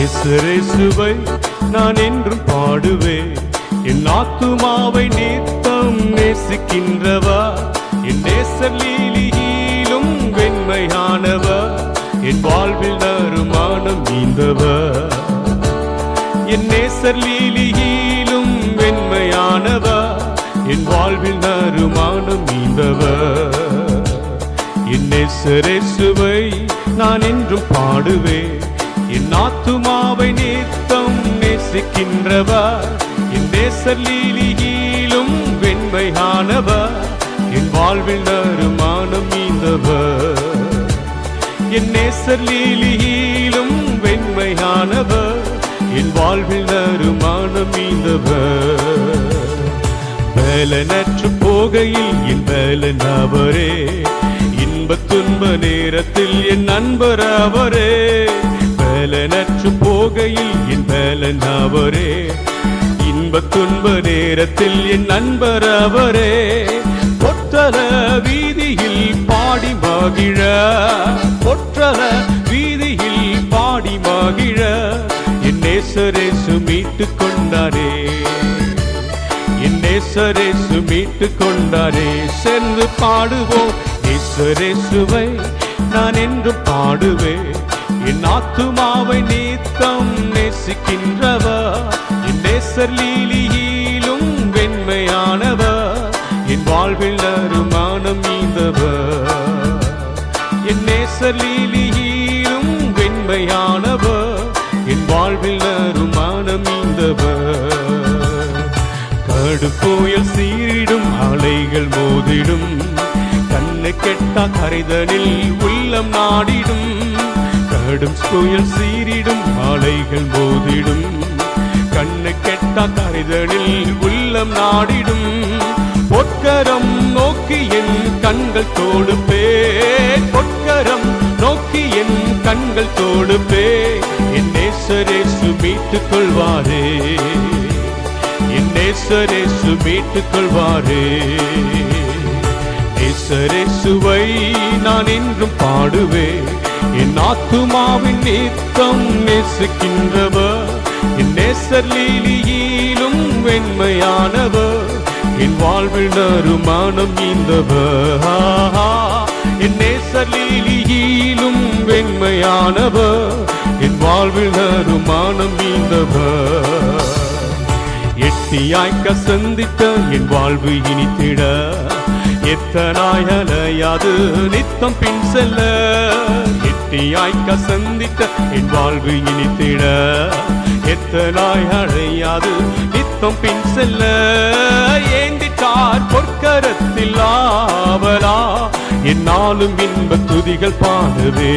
நேசரேசுவை நான் என்றும் பாடுவேன். என் ஆத்துமாவை நித்தம் நேசிக்கின்றவா, என் நேசர் லீலியிலும் வெண்மையானவா, என் வாழ்வில் நறுமானம் நீந்தவா. என் நேசர் லீலியிலும் வெண்மையானவா, என் வாழ்வில் நறுமானம் நீந்தவா. என் நேசரேசுவை நான் என்றும் பாடுவேன். என் ஆத்துமாவை நித்தம் நேசிக்கின்றவா, என் நேசர் லீலியிலும் வெண்மையானவா, என் வாழ்வில் நறுமானம் நீந்தவா. என் நேசர் லீலியிலும் வெண்மையானவா, என் வாழ்வில் நறுமானம் நீந்தவா. பலனற்று போகையில் என் பலன் அவரே, இன்ப துன்ப நேரத்தில் என் நண்பர் அவரே. பலனற்று போகையில் என் பலன் அவரே, இன்ப துன்ப நேரத்தில் என் நண்பர் அவரே. பொற்றல வீதியில் பாடி மகிழ, பொற்றல வீதியில் பாடி மகிழ, என் நேசரேசு மீட்டுக் கொண்டாரே, என் நேசரேசு மீட்டுக் கொண்டாரே. சென்று பாடுவோம் நேசரேசுவை நான் என்று பாடுவேன். என் ஆத்துமாவை நித்தம் நேசிக்கின்றவா, என் நேசர் லீலியிலும் வெண்மையானவா, என் வாழ்வில் நறுமானம் நீந்தவா. என் நேசர் லீலியிலும் வெண்மையானவா, என் வாழ்வில் நறுமானம் நீந்தவா. கடுப்புயல் சீரிடும் அலைகள் மோதிடும், கண்ணை கெட்டா கரைதலில் உள்ளம் நாடிடும். கடும் புயல் சீரிடும் அலைகள் மோதிடும், கண்ணை கெட்டா கரைதலில் உள்ளம் நாடிடும். பொற்கரம் நோக்கி என் கண்கள் தோடுப்பே, பொற்கரம் நோக்கி என் கண்கள் தோடுப்பே. என் நேசரேசு மீட்டுக் கொள்வாரே, என் நேசரேசு மீட்டுக் கொள்வாரே. நேசரேசுவை நான் என்றும் பாடுவேன். என் ஆத்துமாவின் நித்தம் நேசிக்கின்றவர், என் நேசர் லீலியிலும் வெண்மையானவர், என் வாழ்வில் நறுமானம் நீந்தவர். என் நேசர் லீலியிலும் வெண்மையானவர், என் வாழ்வில் நறுமானம் நீந்தவர். எட்டியாய் கசந்தித்த என் வாழ்வு இனித்திட, எத்தனாய் அலையாது நித்தம் பின் செல்ல. எட்டியாய் கசந்தித்த என் வாழ்வு இனித்திட, எத்தனாய் அலையாது நித்தம் பின் செல்ல. ஏந்திட்டார் பொற்கரத்தில் ஆவலா, என்னாலும் இன்ப துதிகள் பாடுவே.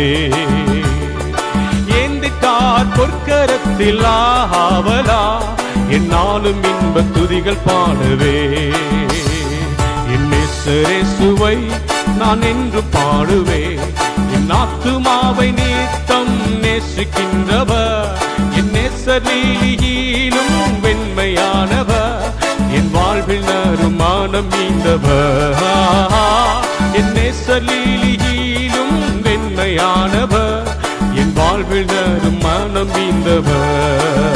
ஏந்திட்டார் பொற்கரத்தில் ஆவலா, என்னாலும் இன்ப துதிகள் பாடுவே. என் நேசரேசுவை நான் என்று பாடுவேன். என் ஆத்துமாவை நித்தம் நேசிக்கின்றவர், என் நேசர் லீலியிலும் வெண்மையானவர், என் வாழ்வில் நறுமானம் நீந்தவர். என் நேசர் லீலியிலும் வெண்மையானவர், என் வாழ்வில் நறுமானம் நீந்தவர்.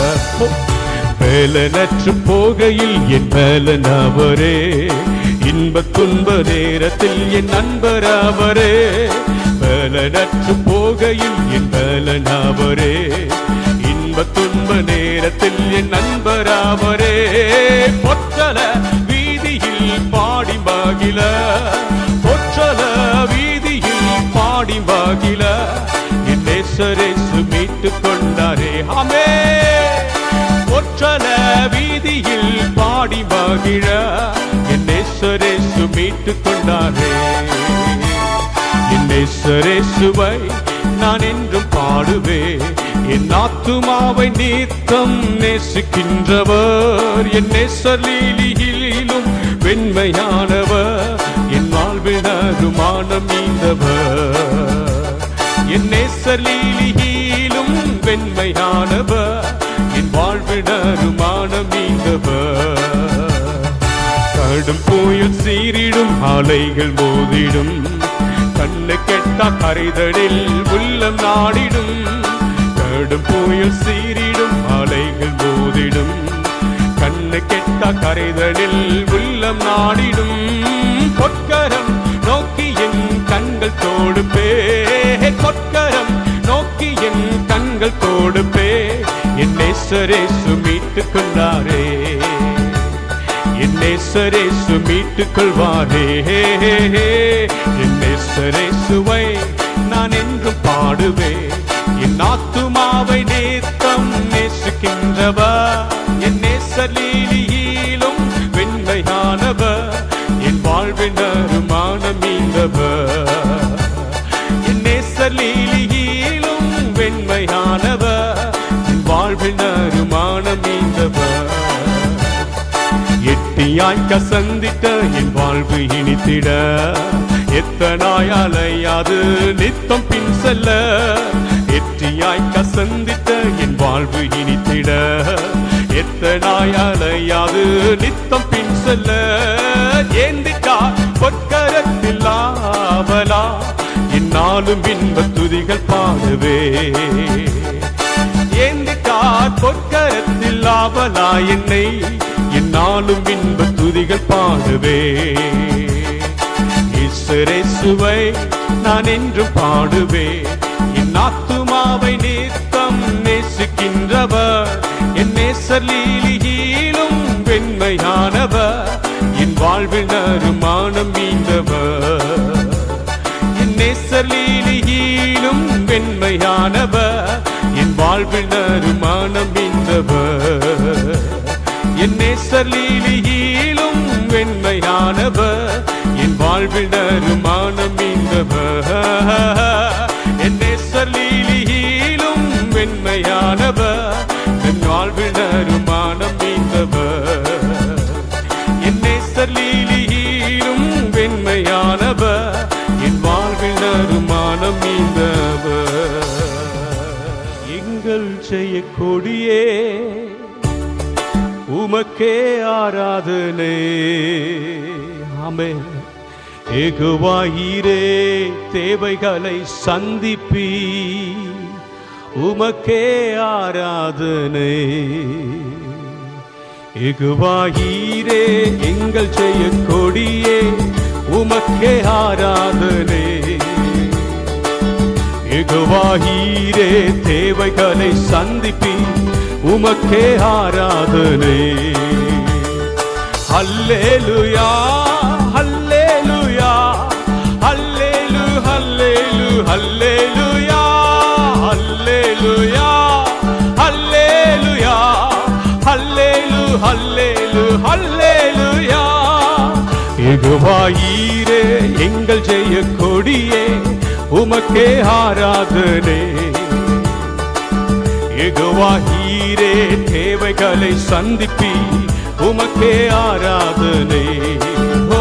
பலனற்று போகையில் என் பலன் அவரே, இன்ப துன்ப நேரத்தில் என் நண்பர் அவரே. பலனற்று போகையில் என் பலன் அவரே, இன்ப துன்ப நேரத்தில் என் நண்பர் அவரே. பொற்றல வீதியில் பாடி மகிழ, பொற்றல வீதியில் பாடி மகிழ, என் நேசரேசு மீட்டுக் கொண்டாரே. ஆமே பொற்றல வீதியில் பாடி மகிழ, என் நேசரேசு மீட்டுக் கொண்டாரே. என் நேசரேசுவை நான் என்றும் பாடுவேன். என் ஆத்துமாவை நித்தம் நேசிக்கின்றவர், என் நேசர் லீலியிலும் வெண்மையானவர், என் வாழ்வில் நறுமானம் நீந்தவர். என் நேசர் லீலியிலும் வெண்மையானவர், என் வாழ்வில் நறுமானம் நீந்தவர். கடும் புயல் சீரிடும் அலைகள் மோதிடும், கண்ணை கெட்டா கரைதலில் உள்ளம் நாடிடும். கடும் புயல் சீரிடும் அலைகள் மோதிடும் கண்ணு கெட்ட கரைதலில் உள்ளம் நாடிடும் பொற்கரம் நோக்கி என் கண்கள் தோடுப்பே பொற்கரம் நோக்கி என் கண்கள் தோடுப்பே என் நேசரேசு மீட்டுக் கொண்டாரே என் நேசரேசு மீட்டுக் கொள்வாரே என் நேசரேசுவை நான் என்றும் பாடுவேன் என் ஆத்துமாவை நேத்தம் நேசிக்கின்றவர் என் நேசலீலியிலும் வெண்மையானவர் என் வாழ்வின் அருமானம் மீண்டவர் என் நேசலீலியிலும் வெண்மையானவர் என் வாழ்வின் அருமானம் மீண்டவர் எட்டியாய் கசந்திட்ட என் வாழ்வு இனித்திட எத்தனாய் அலையாது நித்தம் பின் செல்ல எட்டியாய் கசந்திட்ட என் வாழ்வு இனித்திட எத்தனாய் அலையாது நித்தம் பின் செல்ல ஏந்திட்டார் பொற்கரத்தில் ஆவலா என்னாலும் இன்ப துதிகள் பாடுவே ஏந்திட்டார் பொற்கரத்தில் ஆவலா என்னை என்னாலும் இன்ப துதிகள் பாடுவே இயேசுவை நான் என்றும் பாடுவே என் ஆத்துமாவை நித்தம் நேசிக்கின்றவர் என் நேசலீலியிலும் வெண்மையானவர் என் வாழ்வில் அருமானம் மீண்டவர் என் நேசலீலியிலும் வெண்மையானவர் என் வாழ்வில் அருமானம் மீண்டவர் என் நேசலீலியிலும் வெண்மையானவர் என் வாழ்வில் அருமானம் மீண்டவர் என் நேசலீலியிலும் வெண்மையானவர் என் வாழ்வில் அருமானம் மீண்டவர் என் நேசலீலியிலும் வெண்மையானவர் என் வாழ்வில் அருமானம் மீண்டவர் எங்கள் செய்யக்கூடியே உமக்கே ஆராதனை ஆமென் யெகோவாயீரே தேவைகளை சந்திப்பி உமக்கே ஆராதனை யெகோவாயீரே எங்கள் செய்யக்கூடியே உமக்கே ஆராதனை யெகோவாயீரே தேவைகளை சந்திப்பி உமக்கே ஆராதனை ஹல்லேலூயா ஹல்லேலூயா ஹல்லேலூ ஹல்லேலூ ஹல்லேலூயா ஹல்லேலூயா ஹல்லேலூயா ஹல்லேலூ ஹல்லேலூ ஹல்லேலூயா யெகோவாயீரே எங்கள் ஜெய கொடியே உமக்கே ஆராதனை யெகோவாயீரே தேவைகளை சந்திப்பி உமக்கே ஆராதனை ஓ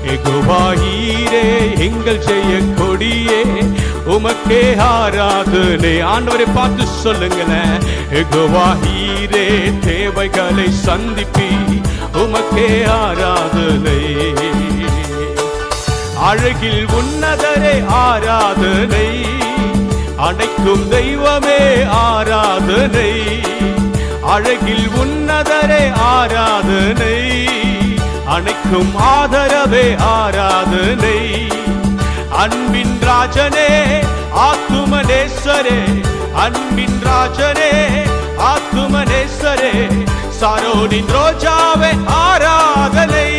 யெகோவாயீரே எங்கள் ஜெய கொடியே உமக்கே ஆராதனை ஆண்டவரை பார்த்து சொல்லுங்களேன் யெகோவாயீரே தேவைகளை சந்திப்பி உமக்கே ஆராதனை அழகில் உன்னதரே ஆராதனை அனைக்கும் தெய்வமே ஆராதனை அழகில் உன்னதரே ஆராதனை அனைக்கும் ஆதரவே ஆராதனை அன்பின் ராஜனே ஆத்துமனேஸ்வரே அன்பின் ராஜனே ஆத்துமனேஸ்வரே சாரோனின் ரோஜாவே ஆராதனை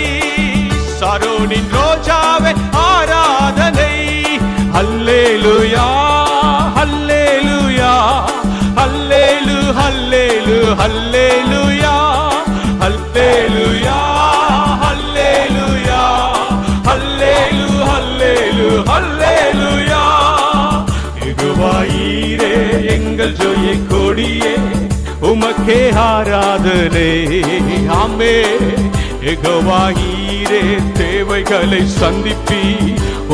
சாரோனின் ரோஜாவே ஆராதனை ஹல்லேலூயா ஹல்லேலூயா ஹல்லேலூ ஹல்லேலூ ஹல்லேலூயா ஹல்லேலூயா ஹல்லேலூயா ஹல்லேலூ ஹல்லேலூ ஹல்லேலூயா யெகோவாயீரே எங்கள் ஜெய கொடியே உமக்கே ஆராதனை ஆமென் யெகோவாயீரே தேவைகளை சந்திப்பி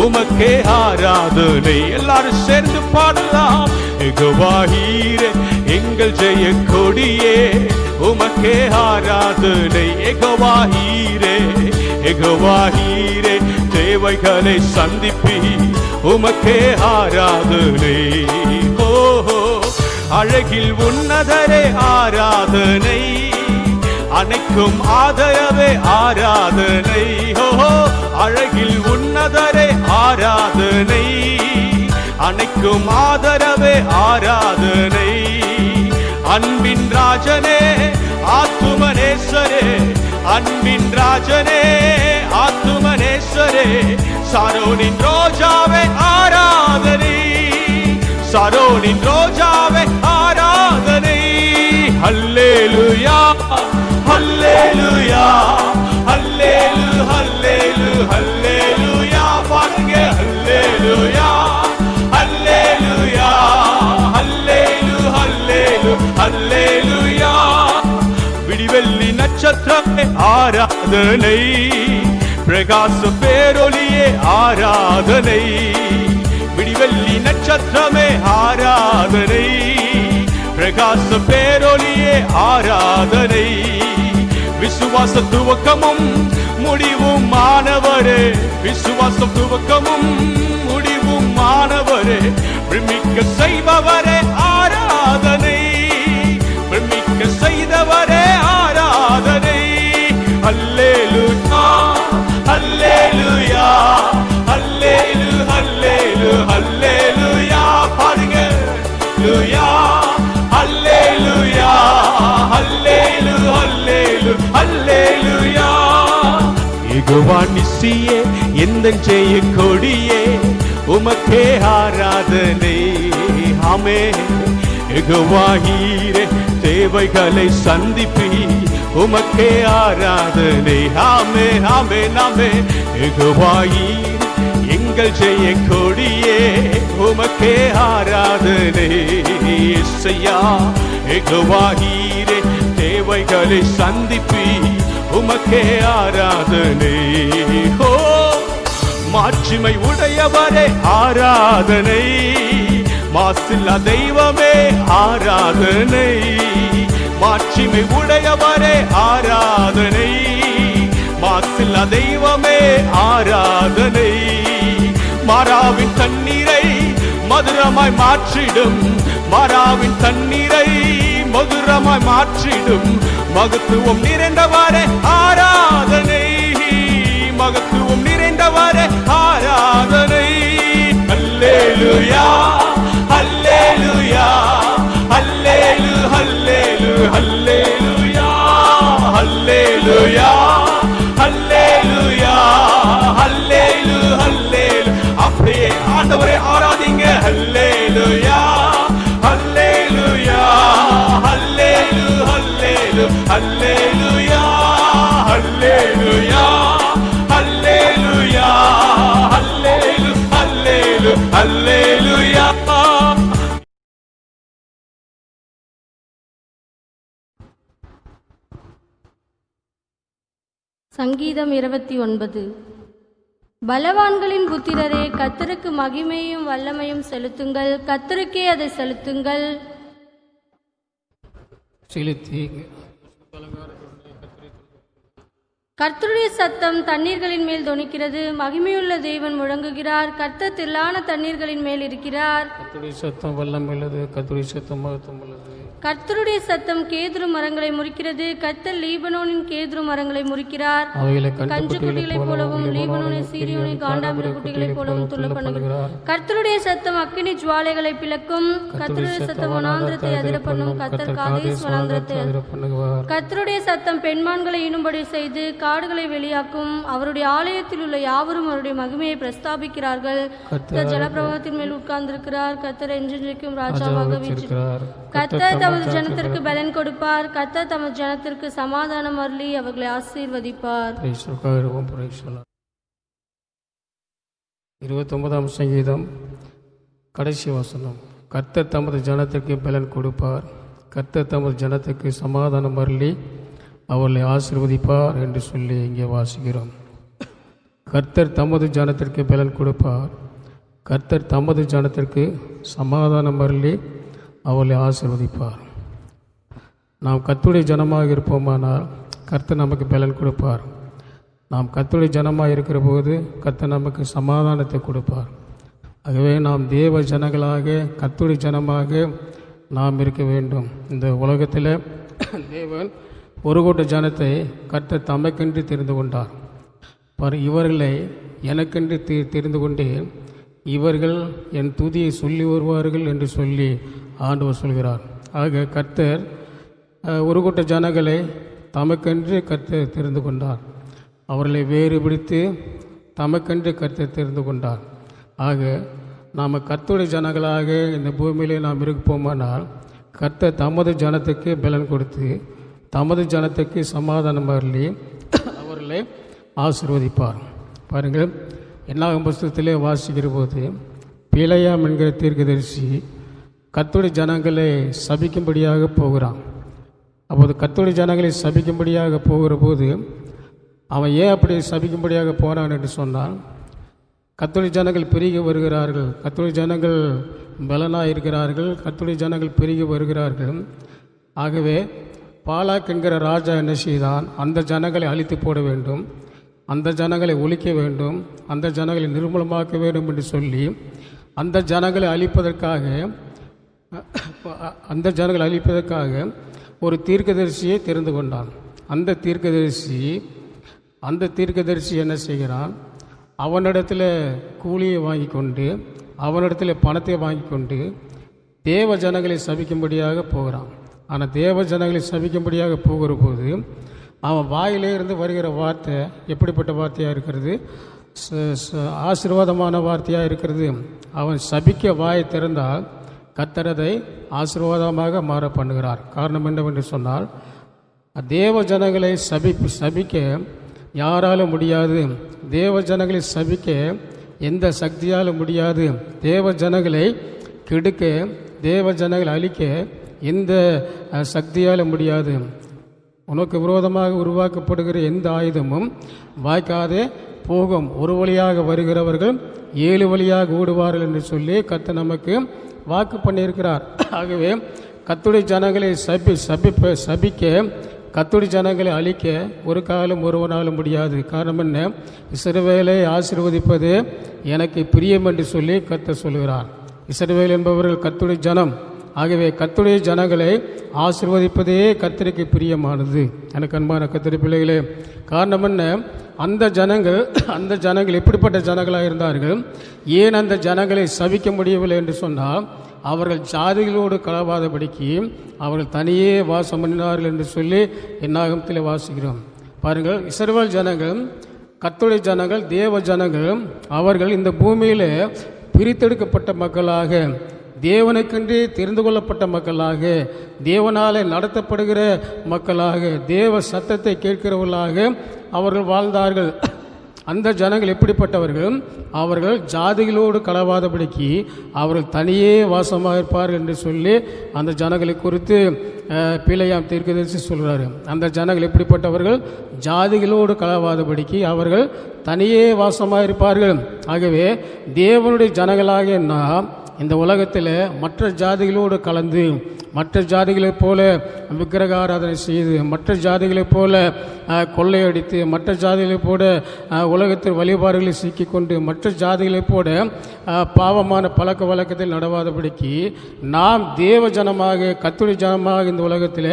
உமக்கே ஆராதனை எல்லாரும் சேர்ந்து பாடலாம் யெகோவாயீரே எங்கள் ஜெய கொடியே உமக்கே ஆராதனை யெகோவாயீரே யெகோவாயீரே தேவைகளை சந்திப்பி உமக்கே ஆராதனை ஓ அழகில் உன்னதரே ஆராதனை, அனைக்கும் ஆதரவே ஆராதனை. ஓஹோ, அழகில் உன்னதரே ஆராதனை, அனைக்கும் ஆதரவே ஆராதனை. அன்பின் ராஜனே ஆத்துமனேஸ்வரே, அன்பின் ராஜனே ஆத்துமனேஸ்வரே, சாரோனின் ரோஜாவே ஆராதனை, சாரோனின் ரோஜாவே ஆராதனை. ஹல்லேலூயா ஹல்லேலூயா ஹல்லேலூ ஹல்லேலூ ஹல்லேலூயா. பாருங்க, ஹல்லேலூயா ஹல்லேலூயா ஹல்லேலூ ஹல்லேலூ ஹல்லேலூயா. விடிவெள்ளி நட்சத்திரமே ஆராதனை, பிரகாச பேரொளியே ஆராதனை. விடிவெள்ளி நட்சத்திரமே ஆராதனை, பிரகாச பேரொளியே ஆராதனை. விசுவாச துவக்கமும் முடிவும் மாணவரே, விசுவாச துவக்கமும் முடிவும் மாணவரே, பிரமிக்க செய்பவரே ஆராதனை, பிரமிக்க செய்தவரே ஆராதனை. அல்லேலூயா அல்லேலூயா அல்லேலூ அல்லேலூ அல்லேலூயா. பாருங்க, லூயா அல்லேலூயா அல்லேலூ அல்லேலூ அல்லேலூயா. யெகோவா நிசியே எந்தன் ஜெய கொடியே, உமக்கே ஆராதனை. ஆமென். யெகோவா ஈரே தேவைகளை சந்திப்பி, உமக்கே ஆராதனை. ஆமென் ஆமென் ஆமென். யெகோவா ஈரே எங்கள் ஜெய கொடியே, உமக்கே ஆராதனை. இயேசையா யெகோவா ஈரே தேவைகளை சந்திப்பி, உமக்கே ஆராதனை. ஓ, மாட்சிமை உடையவரே ஆராதனை, மாசில்லா தெய்வமே ஆராதனை. மாட்சிமை உடையவரே ஆராதனை, மாசில்லா தெய்வமே ஆராதனை. மாறாவின் தண்ணீரை மதுரமாய் மாற்றிடும், மாறாவின் தண்ணீரை மதுரமாய் மாற்றிடும், மகத்துவம் நிறைந்தவரே ஆராதனை, மகத்துவம் நிறைந்தவரே ஆராதனை. அல்லேலூயா அல்லேலூயா அல்லேலூ அல்லேலூ அல்லேலூயா அல்லேலூயா அல்லேலூயா அல்லேலூ அல்லேலூ. அப்படியே ஆண்டவரை ஆராதிங்க. அல்லேலூயா அல்லேலூயா அல்லேலூ அல்லேலூ அல்லேலூயா அல்லேலூயா அல்லேலூயா அல்லேலூ அல்லேலூ அல்லேலூயா. சங்கீதம் 29. பலவான்களின் புத்திரரே, கர்த்தருக்கு மகிமையும் வல்லமையும் செலுத்துங்கள், கர்த்தருக்கே அதை செலுத்துங்கள். கர்த்தருடைய சத்தம் தண்ணீர்களின் மேல் தொனிக்கிறது, மகிமையுள்ள தேவன் முழங்குகிறார், கர்த்தர் திரளான தண்ணீர்களின் மேல் இருக்கிறார். கர்த்தருடைய சத்தம் வல்லமையுள்ளது, கர்த்தருடைய சத்தம் மகத்துவம் உள்ளது. கர்த்தருடைய சத்தம் கேதுரு மரங்களை முறிக்கிறது, கர்த்தர் லீபனோனின் கேதுரு மரங்களை முறிக்கிறார். கஞ்சுக்குட்டிகளைப் போலவும் லீபனோனின் சீரியோனை காண்டாமிர குட்டிகளைப் போலவும் துள்ள பண்ணுகிறார். கர்த்தருடைய சத்தம் அக்கினி ஜுவாலைகளை பிளக்கும், கர்த்தருடைய சத்தம் வனாந்திரத்தை அதிர பண்ணும், கர்த்தர் காதேஸ் வனாந்திரத்தை அதிர பண்ணுவார். கர்த்தருடைய சத்தம் பெண்மான்களை இனும்படி செய்து காடுகளை வெளியாக்கும், அவருடைய ஆலயத்தில் உள்ள யாவரும் அவருடைய மகிமையை பிரஸ்தாபிக்கிறார்கள். கர்த்தர் ஜலப்பிரவாகத்தின் மேல் உட்கார்ந்திருக்கிறார், கர்த்தர் என்றென்றைக்கும் ராஜாவாக வீற்றிருக்கிறார். கர்த்தர் தமது ஜனத்திற்கு பலன் கொடுப்பார், கர்த்தர் தமது ஜனத்திற்கு சமாதானம் அருளி அவர்களை ஆசீர்வதிப்பார். 29ஆம் சங்கீதம் கடைசி வசனம். கர்த்தர் தமது ஜனத்திற்கு பலன் கொடுப்பார், கர்த்தர் தமது ஜனத்திற்கு சமாதானம் அருளி அவர்களை ஆசீர்வதிப்பார் என்று சொல்லி இங்கே வாசிக்கிறோம். கர்த்தர் தமது ஜனத்திற்கு பலன் கொடுப்பார், கர்த்தர் தமது ஜனத்திற்கு சமாதானம் அருளி அவர்களை ஆசீர்வதிப்பார். நாம் கர்த்தருடைய ஜனமாக இருப்போமானால் கர்த்தர் நமக்கு பலன் கொடுப்பார். நாம் கர்த்தருடைய ஜனமாக இருக்கிற போது கர்த்தர் நமக்கு சமாதானத்தை கொடுப்பார். ஆகவே நாம் தேவ ஜனங்களாக கர்த்தருடைய ஜனமாக நாம் இருக்க வேண்டும். இந்த உலகத்தில் தேவன் ஒரு கூட்ட ஜனத்தை கர்த்தர் தமக்கென்று தெரிந்து கொண்டார். இவர்களை எனக்கென்று தெரிந்து கொண்டேன், இவர்கள் என் துதியை சொல்லி வருவார்கள் என்று சொல்லி ஆண்டவர் சொல்கிறார். ஆக கர்த்தர் ஒரு கூட்ட ஜனங்களை தமக்கென்று கர்த்தர் தெரிந்து கொண்டார். அவர்களை வேறுபிடித்து தமக்கென்று கர்த்தர் தெரிந்து கொண்டார். ஆக நாம் கர்த்தருடைய ஜனங்களாக இந்த பூமியிலே நாம் இருப்போமானால் கர்த்தர் தமது ஜனத்துக்கு பலன் கொடுத்து தமது ஜனத்துக்கு சமாதானம் அருளி அவர்களை ஆசீர்வதிப்பார். பாருங்கள், என்னாகும் புஸ்தகத்திலே வாசிக்கிற போது பிலேயாம் என்கிற தீர்க்கதரிசி கர்த்தருடைய ஜனங்களை சபிக்கும்படியாக போகிறான். அப்போது கர்த்தருடைய ஜனங்களை சபிக்கும்படியாக போகிற போது அவன் ஏன் அப்படி சபிக்கும்படியாக போனான் என்று சொன்னால், கர்த்தருடைய ஜனங்கள் பெருகி வருகிறார்கள், கர்த்தருடைய ஜனங்கள் பலனாக இருக்கிறார்கள், கர்த்தருடைய ஜனங்கள் பெருகி வருகிறார்கள். ஆகவே பாலாக் என்கிற ராஜா என்ன செய்தான், அந்த ஜனங்களை அழித்து போட வேண்டும், அந்த ஜனங்களை ஒழிக்க வேண்டும், அந்த ஜனங்களை நிர்மூலமாக்க வேண்டும் என்று சொல்லி அந்த ஜனங்களை அழிப்பதற்காக ஒரு தீர்க்கதரிசியை தெரிந்து கொண்டான். அந்த தீர்க்கதரிசி என்ன செய்கிறான், அவனிடத்தில் கூலியை வாங்கி கொண்டு அவனிடத்தில் பணத்தை வாங்கி கொண்டு தேவ ஜனங்களை சபிக்கும்படியாக போகிறான். ஆனால் தேவ ஜனங்களை சபிக்கும்படியாக போகிற போது அவன் வாயிலே இருந்து வருகிற வார்த்தை எப்படிப்பட்ட வார்த்தையாக இருக்கிறது, ஆசீர்வாதமான வார்த்தையாக இருக்கிறது. அவன் சபிக்க வாயை திறந்தால் கர்த்தர் அதை ஆசீர்வாதமாக மாற பண்ணுகிறார். காரணம் என்னவென்று சொன்னால், தேவ ஜனங்களை சபிக்க யாராலும் முடியாது, தேவ ஜனங்களை சபிக்க எந்த சக்தியாலும் முடியாது, தேவ ஜனங்களை கெடுக்க தேவ ஜனங்களை அழிக்க எந்த சக்தியாலும் முடியாது. உனக்கு விரோதமாக உருவாக்கப்படுகிற எந்த ஆயுதமும் வாய்க்காதே போகும், ஒரு வழியாக வருகிறவர்கள் 7 வழியாக ஓடுவார்கள் என்று சொல்லி கர்த்தர் நமக்கு வாக்கு பண்ணியிருக்கிறார். ஆகவே கர்த்தருடைய ஜனங்களை சபிக்க கர்த்தருடைய ஜனங்களை அழிக்க ஒரு காலம் ஒருவனாலும் முடியாது. காரணம் என்ன, இஸ்ரவேலை ஆசீர்வதிப்பது எனக்கு பிரியம் என்று சொல்லி கர்த்தர் சொல்கிறார். இஸ்ரவேல் என்பவர்கள் கர்த்தருடைய ஜனம். ஆகவே கர்த்தருடைய ஜனங்களை ஆசீர்வதிப்பதே கர்த்தருக்கு பிரியமானது. எனக்கு அன்பான கர்த்தருடைய பிள்ளைகளே, காரணம் என்ன, அந்த ஜனங்கள் எப்படிப்பட்ட ஜனங்களாக இருந்தார்கள், ஏன் அந்த ஜனங்களை சபிக்க முடியவில்லை என்று சொன்னால், அவர்கள் ஜாதிகளோடு கலவாதபடிக்கு அவர்கள் தனியே வாசம் பண்ணினார்கள் என்று சொல்லி என்னாகமத்தில் வாசிக்கிறோம். பாருங்கள், இஸ்ரவேல் ஜனங்கள் கர்த்தருடைய ஜனங்கள் தேவ ஜனங்கள் அவர்கள் இந்த பூமியில் பிரித்தெடுக்கப்பட்ட மக்களாக, தேவனுக்கென்று தெரிந்து கொள்ளப்பட்ட மக்களாக, தேவனாலே நடத்தப்படுகிற மக்களாக, தேவ சத்தத்தை கேட்கிறவர்களாக அவர்கள் வாழ்ந்தார்கள். அந்த ஜனங்கள் எப்படிப்பட்டவர்கள், அவர்கள் ஜாதிகளோடு கலவாதபடிக்கு அவர்கள் தனியே வாசமாக இருப்பார்கள் என்று சொல்லி அந்த ஜனங்களை குறித்து பிலேயாம் தீர்க்கதரிசி சொல்கிறார். அந்த ஜனங்கள் எப்படிப்பட்டவர்கள், ஜாதிகளோடு கலவாதபடிக்கு அவர்கள் தனியே வாசமாக இருப்பார்கள். ஆகவே தேவனுடைய ஜனங்களாக நாம் இந்த உலகத்தில் மற்ற ஜாதிகளோடு கலந்து, மற்ற ஜாதிகளைப் போல விக்கிரக ஆராதனை செய்து, மற்ற ஜாதிகளைப் போல கொள்ளையடித்து, மற்ற ஜாதிகளைப் போல உலகத்தில் வழிபாடுகளை சிக்கிக்கொண்டு, மற்ற ஜாதிகளைப் போல பாவமான பழக்க வழக்கத்தில் நடவாதபடிக்கு நாம் தேவ ஜனமாக, கர்த்தருடைய ஜனமாக இந்த உலகத்தில்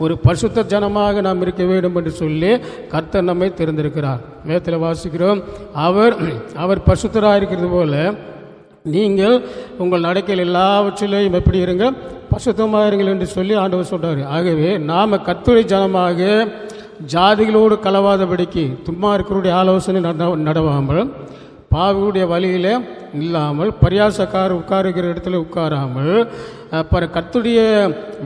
ஒரு பரிசுத்த ஜனமாக நாம் இருக்க வேண்டும் என்று சொல்லி கர்த்தர் நம்மை தெரிந்திருக்கிறார். வேதத்தில் வாசிக்கிறோம், அவர் பரிசுத்தராக இருக்கிறது போல நீங்கள் உங்கள் நடக்கையில் எல்லாவற்றிலையும் எப்படி இருங்க, பரிசுத்தமாக இருங்கள் என்று சொல்லி ஆண்டவர் சொல்றார். ஆகவே நாம் கர்த்தருடைய ஜனமாக ஜாதிகளோடு கலவாதபடிக்கு, துன்மார்க்கருடைய ஆலோசனை நடவாமல், பாவியுடைய வழியில் இல்லாமல், பரியாசக்காரர் உட்காருகிற இடத்துல உட்காராமல், கர்த்தருடைய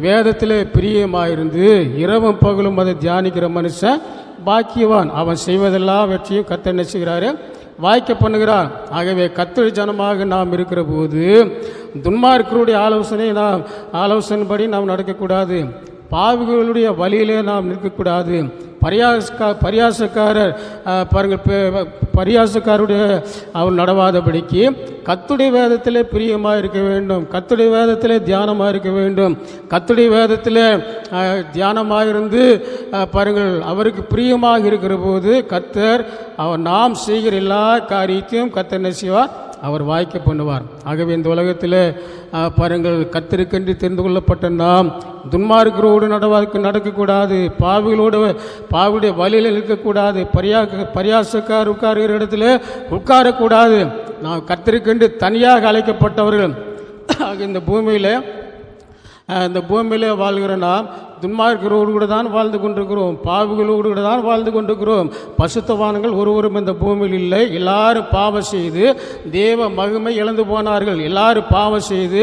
வேதத்தில் பிரியமாயிருந்து இரவும் பகலும் அதை தியானிக்கிற மனுஷன் பாக்கியவான். அவன் செய்வதெல்லாம் வெற்றியும் கர்த்தர் என்ன செய்கிறாரு, வாய்க்க பண்ணுகிறார். ஆகவே கர்த்தருடைய ஜனமாக நாம் இருக்கிற போது துன்மார்க்கருடைய ஆலோசனைப்படி நாம் நடக்கக்கூடாது, பாவிகளுடைய வழியிலே நாம் நிற்கக்கூடாது. பரியாசக்காரர் பாருங்கள், பரியாசக்காருடைய அவர் நடவாதபடிக்கு கர்த்தருடைய வேதத்திலே பிரியமாக இருக்க வேண்டும், கர்த்தருடைய வேதத்திலே தியானமாக இருக்க வேண்டும். கர்த்தருடைய வேதத்தில் தியானமாக இருந்து பாருங்கள், அவருக்கு பிரியமாக இருக்கிற போது கர்த்தர் அவர் நாம் செய்கிற எல்லா காரியத்தையும் கர்த்தர் என்ன செய்வார், அவர் வாய்க்க பண்ணுவார். ஆகவே இந்த உலகத்தில் பாருங்கள், கர்த்தருக்கென்று தெரிந்து கொள்ளப்பட்ட நாம் துன்மார்க்கரோடு நடக்கக்கூடாது, பாவியுடைய வழியில் இருக்கக்கூடாது, பரியாசக்கார் உட்காருகிற இடத்துல உட்காரக்கூடாது. நாம் கர்த்தருக்கென்று தனியாக அழைக்கப்பட்டவர்கள். இந்த பூமியில் வாழ்கிற நாம் துன்மார்க்கரோடு கூட தான் வாழ்ந்து கொண்டிருக்கிறோம், பாவிகளோடு கூட தான் வாழ்ந்து கொண்டிருக்கிறோம். பசுத்தவான்கள் ஒருவரும் இந்த பூமியில் இல்லை. எல்லாரும் பாவம் செய்து தேவ மகிமை இழந்து போனார்கள். எல்லாரும் பாவம் செய்து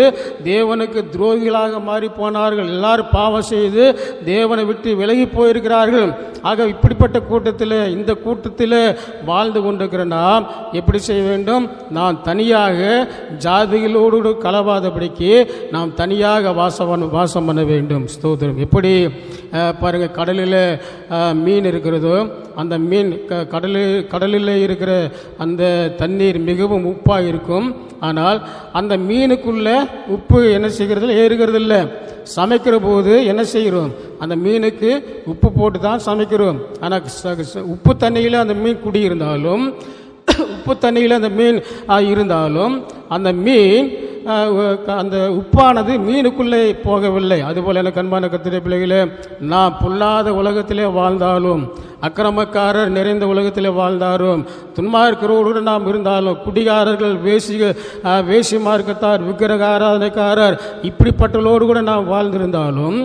தேவனுக்கு துரோகிகளாக மாறி போனார்கள். எல்லாரும் பாவம் செய்து தேவனை விட்டு விலகி போயிருக்கிறார்கள். ஆக இப்படிப்பட்ட இந்த கூட்டத்தில் வாழ்ந்து கொண்டிருக்கிற நாம் எப்படி செய்ய வேண்டும்? நாம் தனியாக ஜாதிகளோடு கலவாதபடிக்கு நாம் தனியாக வாசம் பண்ண வேண்டும். ஸ்தோத்திரம். எப்படி பாருங்கள், கடலில் மீன் இருக்கிறதோ அந்த மீன் கடலில் இருக்கிற அந்த தண்ணீர் மிகவும் உப்பாக இருக்கும். ஆனால் அந்த மீனுக்குள்ள உப்பு என்ன செய்கிறது? ஏறுகிறது இல்லை. சமைக்கிற போது என்ன செய்கிறோம்? அந்த மீனுக்கு உப்பு போட்டு தான் சமைக்கிறோம். ஆனால் உப்பு தண்ணியில் அந்த மீன் குடியிருந்தாலும், உப்பு தண்ணியில் அந்த மீன் இருந்தாலும் அந்த மீன் அந்த உப்பானது மீனுக்குள்ளே போகவில்லை. அதுபோல் எனக்கு அன்பான கர்த்தருடைய பிள்ளைகளே, நான் பொல்லாத உலகத்திலே வாழ்ந்தாலும், அக்கிரமக்காரர் நிறைந்த உலகத்திலே வாழ்ந்தாலும், துன்மார்க்கரோடு நாம் இருந்தாலும், குடிகாரர்கள், வேசி மார்க்கத்தார், விக்கிரக ஆராதனைக்காரர், இப்படிப்பட்டவர்களோடு கூட நாம் வாழ்ந்திருந்தாலும்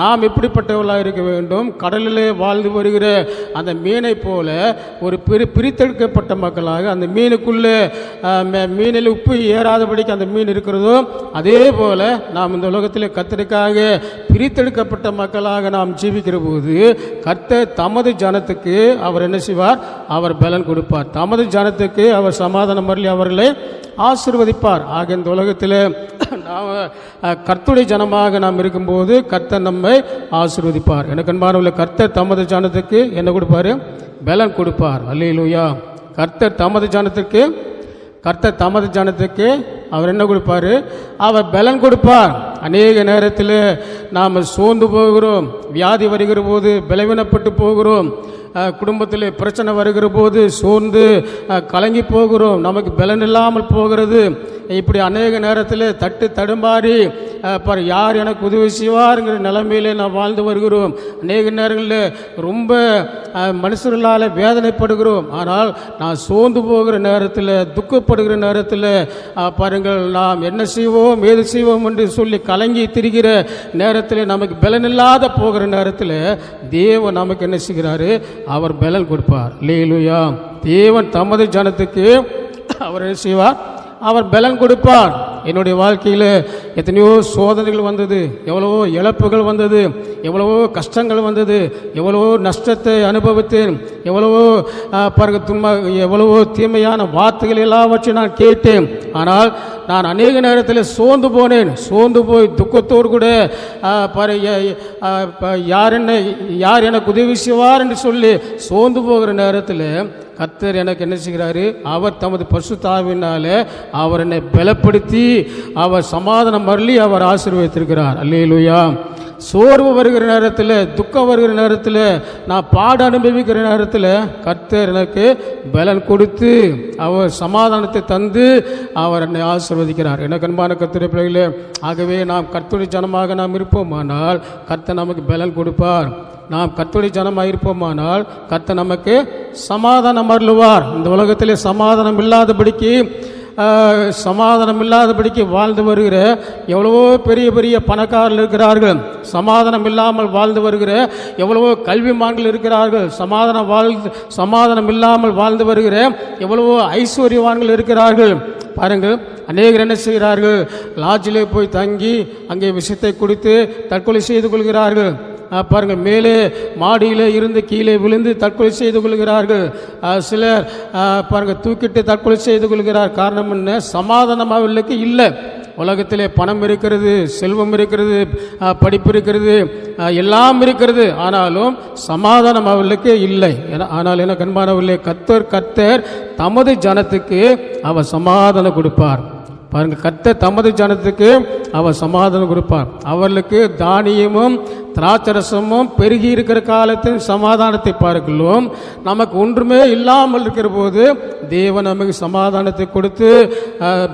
நாம் எப்படிப்பட்டவர்களாக இருக்க வேண்டும்? கடலிலே வாழ்ந்து வருகிற அந்த மீனை போல ஒரு பிரித்தெடுக்கப்பட்ட மக்களாக, அந்த மீனுக்குள்ளே மீனில் உப்பு ஏறாதபடிக்கு அந்த மீன் இருக்கிறதோ அதே போல நாம் இந்த உலகத்தில் கர்த்தருக்காக பிரித்தெடுக்கப்பட்ட மக்களாக நாம் ஜீவிக்கிற போது கர்த்தர் தமது ஜனத்துக்கு அவர் என்ன செய்வார்? அவர் பலன் கொடுப்பார். தமது ஜனத்துக்கு அவர் சமாதானம் அருளி அவர்களை ஆசீர்வதிப்பார். ஆக இந்த உலகத்தில் நாம் கர்த்தருடைய ஜனமாக நாம் இருக்கும்போது கர்த்தர் நம்மை ஆசீர்வதிப்பார். எனக்கு அன்பானவர்களே, கர்த்தர் தமது ஜனத்துக்கு என்ன கொடுப்பார்? பலன் கொடுப்பார். அல்லேலூயா. கர்த்தர் தமது ஜனத்துக்கு அவர் என்ன கொடுப்பார்? அவர் பலன் கொடுப்பார். அநேக நேரத்தில் நாம் சோர்ந்து போகிறோம், வியாதி வருகிற போது பலவீனப்பட்டு போகிறோம், குடும்பத்தில் பிரச்சனை வருகிற போது சோர்ந்து கலங்கி போகிறோம், நமக்கு பலன் இல்லாமல் போகிறது. இப்படி அநேக நேரத்தில் தடுமாறி யார் எனக்கு உதவி செய்வாருங்கிற நிலைமையிலே நாம் வாழ்ந்து வருகிறோம். அநேக நேரங்களில் ரொம்ப மனுஷர்களால் வேதனைப்படுகிறோம். ஆனால் நான் சோர்ந்து போகிற நேரத்தில், துக்கப்படுகிற நேரத்தில் பாருங்கள், நாம் என்ன செய்வோம் ஏது செய்வோம் என்று சொல்லி கலங்கி திரிகிற நேரத்தில், நமக்கு பலனில்லாத போகிற நேரத்தில் தேவன் நமக்கு என்ன செய்கிறாரு? அவர் பலன் கொடுப்பார். அல்லேலூயா. தேவன் தமது ஜனத்துக்கு அவர் என்ன செய்வார்? அவர் பலன் கொடுப்பார். என்னுடைய வாழ்க்கையில் எத்தனையோ சோதனைகள் வந்தது, எவ்வளவோ இழப்புகள் வந்தது, எவ்வளவோ கஷ்டங்கள் வந்தது, எவ்வளவோ நஷ்டத்தை அனுபவித்தேன், எவ்வளவோ தீமையான வார்த்தைகள் எல்லாவற்றையும் நான் கேட்டேன். ஆனால் நான் அநேக நேரத்தில் சோர்ந்து போனேன். சோர்ந்து போய் துக்கத்தோடு கூட யார் எனக்கு உதவி செய்வார் என்று சொல்லி சோர்ந்து போகிற நேரத்தில் கர்த்தர் எனக்கு என்ன செய்கிறாரு? அவர் தமது பரிசுத்த ஆவியினாலே அவர் என்னை பலப்படுத்தி அவர் சமாதானம் அருளி அவர் ஆசீர்வதித்திருக்கிறார். அல்லேலூயா. சோர்வு வருகிற நேரத்தில், துக்கம் வருகிற நேரத்தில், நான் பாட அனுபவிக்கிற நேரத்தில் கர்த்தர் எனக்கு பலன் கொடுத்து அவர் சமாதானத்தை தந்து அவர் என்னை ஆசீர்வதிக்கிறார். எனக்கு அன்பான கர்த்தருடைய பிள்ளைகளே, ஆகவே நாம் கர்த்தருடைய ஜனமாக நாம் இருப்போமானால் கர்த்தர் நமக்கு பலன் கொடுப்பார். நாம் கர்த்தருடைய ஜனமாக இருப்போமானால் கர்த்தர் நமக்கு சமாதானம் அருளுவார். இந்த உலகத்திலே சமாதானம் இல்லாதபடிக்கு வாழ்ந்து வருகிற எவ்வளவோ பெரிய பெரிய பணக்காரர்கள் இருக்கிறார்கள். சமாதானம் இல்லாமல் வாழ்ந்து வருகிற எவ்வளவோ கல்விமான்கள் இருக்கிறார்கள். சமாதானம் இல்லாமல் வாழ்ந்து வருகிற எவ்வளவோ ஐஸ்வர்யவான்கள் இருக்கிறார்கள். பாருங்கள், அநேகர் என்ன செய்கிறார்கள்? லாட்ஜிலே போய் தங்கி அங்கே விஷத்தை குடித்து தற்கொலை செய்து கொள்கிறார்கள். பாருங்கள், மேலே மாடியில் இருந்து கீழே விழுந்து தற்கொலை செய்து கொள்கிறார்கள். சிலர் பாருங்கள் தூக்கிட்டு தற்கொலை செய்து கொள்கிறார். காரணம் என்ன? சமாதானம் அவர்களுக்கு இல்லை. உலகத்திலே பணம் இருக்கிறது, செல்வம் இருக்கிறது, படிப்பு இருக்கிறது, எல்லாம் இருக்கிறது, ஆனாலும் சமாதானம் அவர்களுக்கு இல்லை. ஆனால் எனக்கு அன்பானவர்களே, கர்த்தர் தமது ஜனத்துக்கு அவர் சமாதானம் கொடுப்பார். பாருங்கள், கர்த்தர் தமது ஜனத்துக்கு அவர் சமாதானம் கொடுப்பார். அவர்களுக்கு தானியமும் திராட்சரசமும் பெருகி இருக்கிற காலத்தின் சமாதானத்தை பார்க்கலாம். நமக்கு ஒன்றுமே இல்லாமல் இருக்கிற போது தேவன் நமக்கு சமாதானத்தை கொடுத்து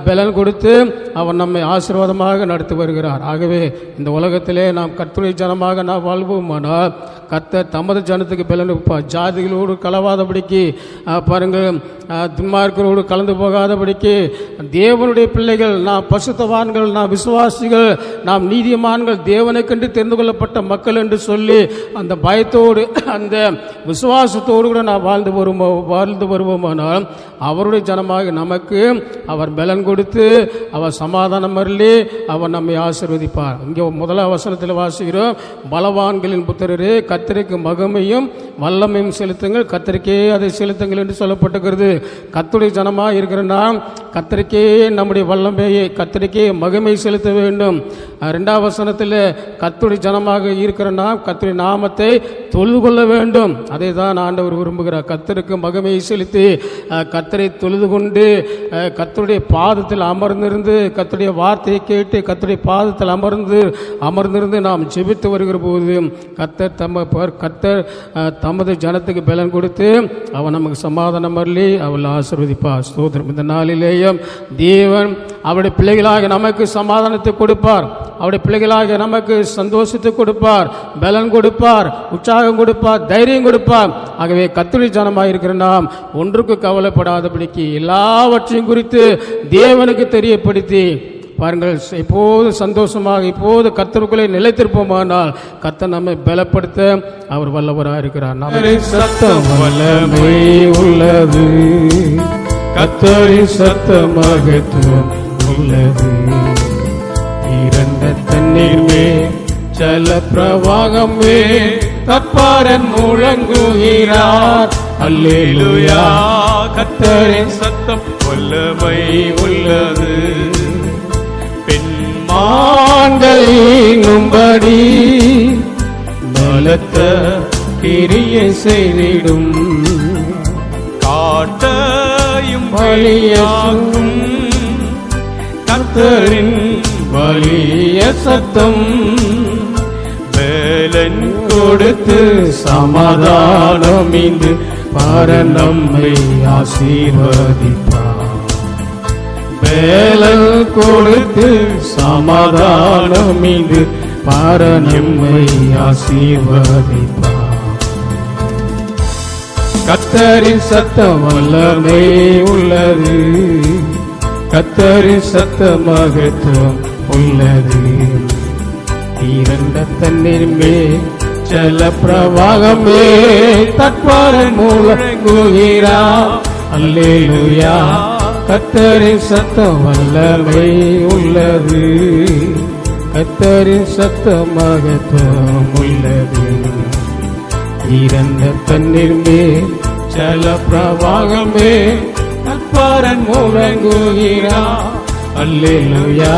பலன் கொடுத்து அவர் நம்மை ஆசீர்வாதமாக நடத்தி வருகிறார். ஆகவே இந்த உலகத்திலே நாம் கர்த்தருடைய ஜனமாக நாம் வாழ்வோமானால் கர்த்தர் தமது ஜனத்துக்கு பலன் வைப்பார். ஜாதிகளோடு கலவாதபடிக்கு பாருங்கள், துன்மார்க்கரோடு கலந்து போகாதபடிக்கு தேவனுடைய பிள்ளைகள், நாம் பசுத்தவான்கள், நாம் விசுவாசிகள், நாம் நீதிமான்கள், தேவனுக்கென்று தெரிந்து கொள்ளப்பட்ட மக்கள் என்று சொல்லி அந்த பயத்தோடு அந்த விசுவாசத்தோடு கூட நாம் வாழ்ந்து வருவோமானால் அவருடைய ஜனமாக நமக்கு அவர் பலன் கொடுத்து அவர் சமாதானம் அருளி அவர் நம்மை ஆசீர்வதிப்பார். இங்கே முதலாம் வசனத்தில் வாசிக்கிறோம், பலவான்களின் புத்திரரே கர்த்தருக்கு மகிமையும் வல்லமையும் செலுத்துங்கள், கர்த்தருக்கே அதை செலுத்துங்கள் என்று சொல்லப்பட்டிருக்கிறது. கர்த்தருடைய ஜனமாக இருக்கிற நாம் கர்த்தருக்கே நம்முடைய வல்லமையை, கர்த்தருக்கே மகிமை செலுத்த வேண்டும். இரண்டாம் வசனத்தில் கர்த்தருடைய ஜனமாக இருக்கிற நாம் கர்த்தருடைய நாமத்தை தொழுது கொள்ள வேண்டும். அதை தான் ஆண்டவர் விரும்புகிறார். கர்த்தருக்கு மகிமையை செலுத்தி கர்த்தரை தொழுது கொண்டு கர்த்தருடைய பாதத்தில் அமர்ந்திருந்து கர்த்தருடைய வார்த்தையை கேட்டு கர்த்தருடைய பாதத்தில் அமர்ந்திருந்து நாம் ஜெபித்து வருகிற போது கர்த்தர் தமது ஜனத்துக்கு பலன் கொடுத்து அவன் நமக்கு சமாதானம் அருளி அவள் ஆசீர்வதிப்பார். ஸ்தோத்திரம். இந்த நாளிலேயும் தேவன் அவருடைய பிள்ளைகளாக நமக்கு சமாதானத்தை கொடுப்பார், அவருடைய பிள்ளைகளாக நமக்கு சந்தோஷத்தை கொடுப்பார், பலன் கொடுப்பார், உற்சாகம் கொடுப்பார், தைரியம் கொடுப்பார். ஆகவே கர்த்தருடைய ஜனமாக இருக்கிற நாம் ஒன்றுக்கு கவலைப்படாதபடிக்கு எல்லாவற்றையும் குறித்து தேவனுக்கு தெரியப்படுத்தி பாருங்கள், இப்போது சந்தோஷமாக இப்போது கர்த்தருக்குள்ளே நிலைத்திருப்போமானால் கர்த்தர் நம்மை பலப்படுத்த அவர் வல்லவராக இருக்கிறார். சத்தம் வல்லமை உள்ளது, கர்த்தரின் சத்தம் மகத்துவம் உள்ளது. இரண்ட தண்ணீர் மேல் ஜல பிரவாகமே தற்பாரன் முழங்குகிறார். அல்லேலூயா, கர்த்தரின் சத்தம் வல்லமை உள்ளது. பெண்மான்கள் இங்கும்படி பலத்த கிரியை செய்திடும், காட்டையும் வலியாகும் கர்த்தரின் வலிய சத்தம். பலன் கொடுத்து சமாதானம் இன்று பார நம்மை ஆசீர்வதிப்பார். பலன் கொடுத்து சமாதானம் இன்று பார நம்மை ஆசீர்வதிப்பார். கர்த்தரின் சத்தம் வல்லமை உள்ளது, கர்த்தரின் சத்தம் மகத்துவம் உள்ளது. இரண்ட தண்ணீர் மேல் ஜல பிரவாகமே தற்பாரன் முழங்குகிறார். அல்லேலூயா, கர்த்தரின் சத்தம் வல்லமை உள்ளது, கர்த்தரின் சத்தம் மகத்துவம் உள்ளது. இரண்ட தண்ணீர் மேல் ஜல பிரவாகமே தற்பாரன் முழங்குகிறார். அல்லேலூயா,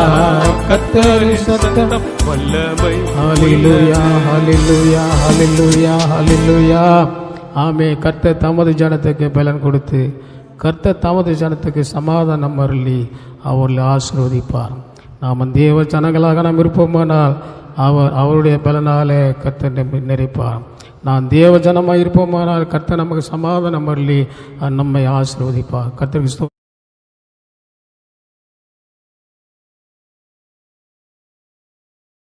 கர்த்தரின் சத்தம் வல்லமை. ஹல்லேலூயா, ஹல்லேலூயா, ஹல்லேலூயா, ஹல்லேலூயா. ஆமே. கர்த்தர் தமது ஜனத்துக்கு பலன் கொடுத்து கர்த்தர் தமது ஜனத்துக்கு சமாதானம் அருளி அவர்களை ஆசீர்வதிப்பார். நாம் தேவ ஜனங்களாக நாம் இருப்போமானால் அவருடைய பலனாலே கர்த்தர் நிறைப்பார். நான் தேவ ஜனமாக இருப்போமானால் கர்த்தர் நமக்கு சமாதானம் அருளி நம்மை ஆசீர்வதிப்பார். கர்த்தருக்கு